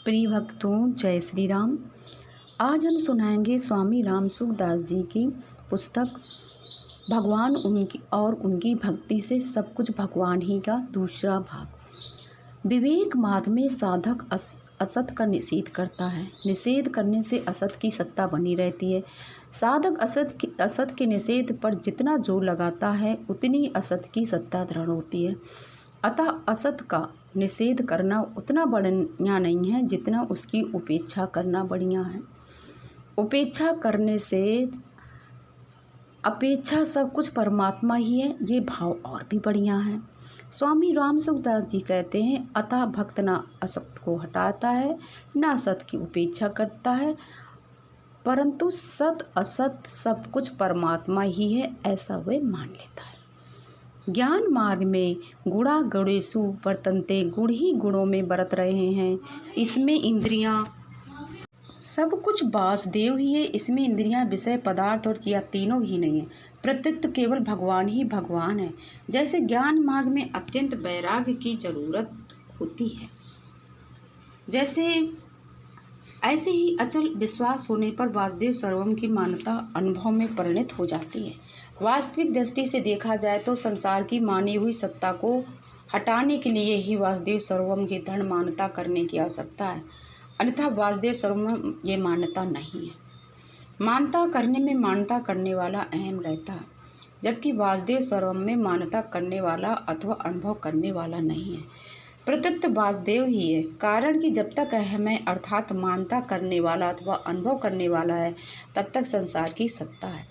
प्रिय भक्तों, जय श्री राम। आज हम सुनाएंगे स्वामी रामसुखदास जी की पुस्तक भगवान उनकी भक्ति से सब कुछ भगवान ही का दूसरा भाग। विवेक मार्ग में साधक असत का निषेध करता है। निषेध करने से असत की सत्ता बनी रहती है। साधक असत के निषेध पर जितना जोर लगाता है उतनी असत की सत्ता दृढ़ होती है। अतः असत का निषेध करना उतना बढ़िया नहीं है जितना उसकी उपेक्षा करना बढ़िया है। उपेक्षा करने से अपेक्षा सब कुछ परमात्मा ही है, ये भाव और भी बढ़िया है। स्वामी रामसुखदास जी कहते हैं, अतः भक्त ना असत को हटाता है ना असत की उपेक्षा करता है, परंतु सत असत सब कुछ परमात्मा ही है ऐसा वह मान लेता है। ज्ञान मार्ग में गुणा गुणेषु वर्तन्ते, गुण ही गुणों में बरत रहे हैं। इसमें इंद्रियां सब कुछ वासुदेव ही है। इसमें इंद्रियां, विषय, पदार्थ और क्रिया तीनों ही नहीं है। प्रत्यक्ष केवल भगवान ही भगवान है। जैसे ज्ञान मार्ग में अत्यंत वैराग्य की जरूरत होती है, ऐसे ही अचल विश्वास होने पर वासुदेव सर्वम की मान्यता अनुभव में परिणत हो जाती है। वास्तविक दृष्टि से देखा जाए तो संसार की मानी हुई सत्ता को हटाने के लिए ही वासुदेव सर्वम की दृढ़ मान्यता करने की आवश्यकता है, अन्यथा वासुदेव सर्वम ये मान्यता नहीं है। मान्यता करने में मान्यता करने वाला अहम रहता है, जबकि वासुदेव सर्वम में मान्यता करने वाला अथवा अनुभव करने वाला नहीं है। प्रत्यक्ष वासुदेव ही है, कारण कि जब तक अहम है अर्थात मान्यता करने वाला अथवा अनुभव करने वाला है तब तक संसार की सत्ता है।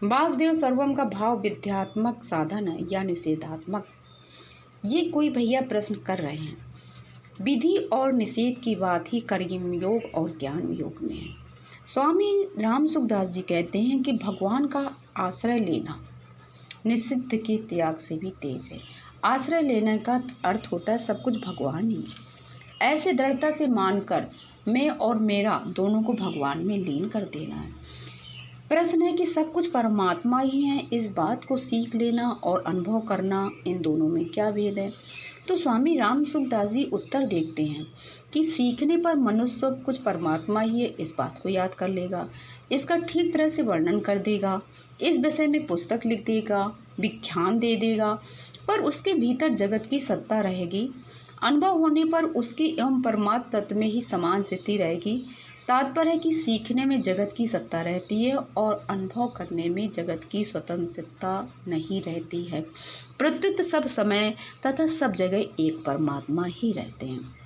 वासुदेव सर्वम का भाव विद्यात्मक साधन है या निषेधात्मक, ये कोई भैया प्रश्न कर रहे हैं। विधि और निषेध की बात ही कर्म योग और ज्ञान योग में है। स्वामी रामसुखदास जी कहते हैं कि भगवान का आश्रय लेना निषिद्ध के त्याग से भी तेज है। आश्रय लेने का अर्थ होता है सब कुछ भगवान ही। ऐसे दृढ़ता से मानकर मैं और मेरा दोनों को भगवान में लीन कर देना है। प्रश्न है कि सब कुछ परमात्मा ही है, इस बात को सीख लेना और अनुभव करना, इन दोनों में क्या भेद है? तो स्वामी रामसुखदास जी उत्तर देते हैं कि सीखने पर मनुष्य सब कुछ परमात्मा ही है इस बात को याद कर लेगा, इसका ठीक तरह से वर्णन कर देगा, इस विषय में पुस्तक लिख देगा, व्याख्यान दे देगा, पर उसके भीतर जगत की सत्ता रहेगी। अनुभव होने पर उसकी एवं परमात्म तत्व में ही समान स्थिति रहेगी। तात्पर्य है कि सीखने में जगत की सत्ता रहती है और अनुभव करने में जगत की स्वतंत्रता नहीं रहती है। प्रत्युत सब समय तथा सब जगह एक परमात्मा ही रहते हैं।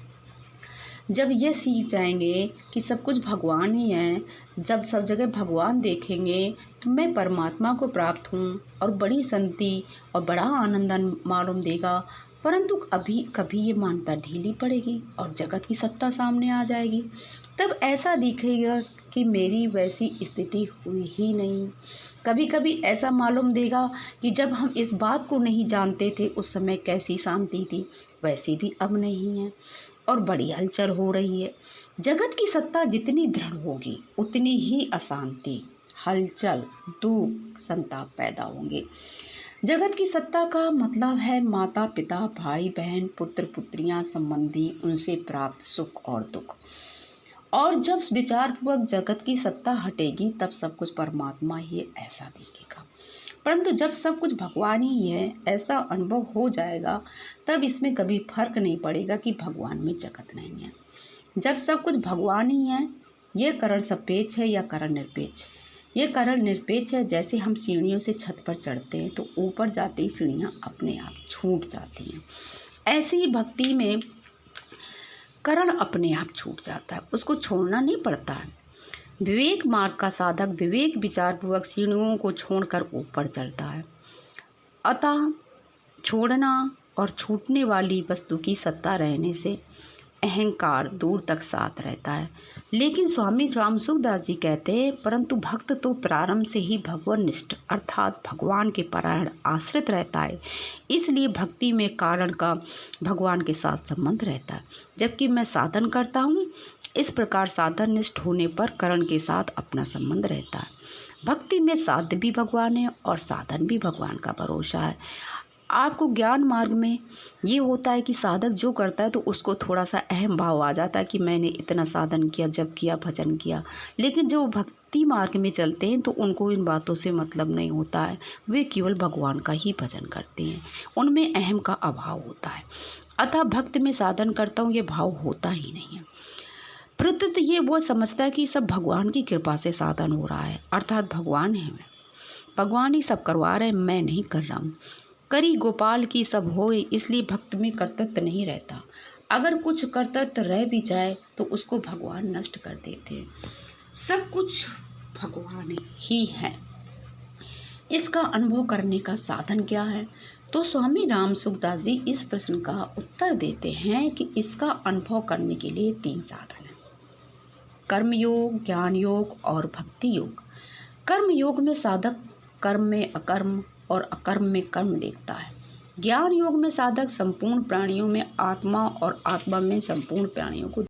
जब ये सीख जाएंगे कि सब कुछ भगवान ही है, जब सब जगह भगवान देखेंगे तो मैं परमात्मा को प्राप्त हूँ और बड़ी शांति और बड़ा आनंद मालूम देगा। परंतु कभी ये मान्यता ढीली पड़ेगी और जगत की सत्ता सामने आ जाएगी, तब ऐसा दिखेगा कि मेरी वैसी स्थिति हुई ही नहीं। कभी कभी ऐसा मालूम देगा कि जब हम इस बात को नहीं जानते थे उस समय कैसी शांति थी, वैसी भी अब नहीं है और बड़ी हलचल हो रही है। जगत की सत्ता जितनी दृढ़ होगी उतनी ही अशांति, हलचल, दुख, संताप पैदा होंगे। जगत की सत्ता का मतलब है माता पिता, भाई बहन, पुत्र पुत्रियां, संबंधी, उनसे प्राप्त सुख और दुख। और जब विचारपूर्वक जगत की सत्ता हटेगी तब सब कुछ परमात्मा ही है ऐसा दिखेगा। परंतु जब सब कुछ भगवान ही है ऐसा अनुभव हो जाएगा तब इसमें कभी फर्क नहीं पड़ेगा कि भगवान में जगत नहीं है। जब सब कुछ भगवान ही है, ये कारण सापेक्ष है या कारण निरपेक्ष? ये कारण निरपेक्ष है। जैसे हम सीढ़ियों से छत पर चढ़ते हैं तो ऊपर जाते ही सीढ़ियाँ अपने आप छूट जाती हैं, ऐसे ही भक्ति में करण अपने आप छूट जाता है, उसको छोड़ना नहीं पड़ता है। विवेक मार्ग का साधक विवेक विचारपूर्वक सीढ़ियों को छोड़कर ऊपर चढ़ता है। अतः छोड़ना और छूटने वाली वस्तु की सत्ता रहने से अहंकार दूर तक साथ रहता है। लेकिन स्वामी रामसुखदास जी कहते हैं, परंतु भक्त तो प्रारंभ से ही भगवान निष्ठ अर्थात भगवान के परायण आश्रित रहता है, इसलिए भक्ति में कारण का भगवान के साथ संबंध रहता है। जबकि मैं साधन करता हूँ, इस प्रकार साधन निष्ठ होने पर करण के साथ अपना संबंध रहता है। भक्ति में साध्य भी भगवान है और साधन भी भगवान का भरोसा है। आपको ज्ञान मार्ग में ये होता है कि साधक जो करता है तो उसको थोड़ा सा अहम भाव आ जाता है कि मैंने इतना साधन किया, जप किया, भजन किया। लेकिन जो भक्ति मार्ग में चलते हैं तो उनको इन बातों से मतलब नहीं होता है, वे केवल भगवान का ही भजन करते हैं, उनमें अहम का अभाव होता है। अतः भक्त में साधन करता हूँ ये भाव होता ही नहीं है। प्रत्युत ये वो समझता है कि सब भगवान की कृपा से साधन हो रहा है, अर्थात भगवान है, भगवान ही सब करवा रहे हैं, मैं नहीं कर रहा हूँ। करी गोपाल की सब होए, इसलिए भक्त में कर्तव्य नहीं रहता। अगर कुछ कर्तव्य रह भी जाए तो उसको भगवान नष्ट कर देते हैं। सब कुछ भगवान ही है। इसका अनुभव करने का साधन क्या है? तो स्वामी राम सुखदास जी इस प्रश्न का उत्तर देते हैं कि इसका अनुभव करने के लिए 3 साधन हैं: कर्म योग, ज्ञान योग और भक्ति योग। कर्म योग में साधक कर्म में अकर्म और अकर्म में कर्म देखता है। ज्ञान योग में साधक संपूर्ण प्राणियों में आत्मा और आत्मा में संपूर्ण प्राणियों को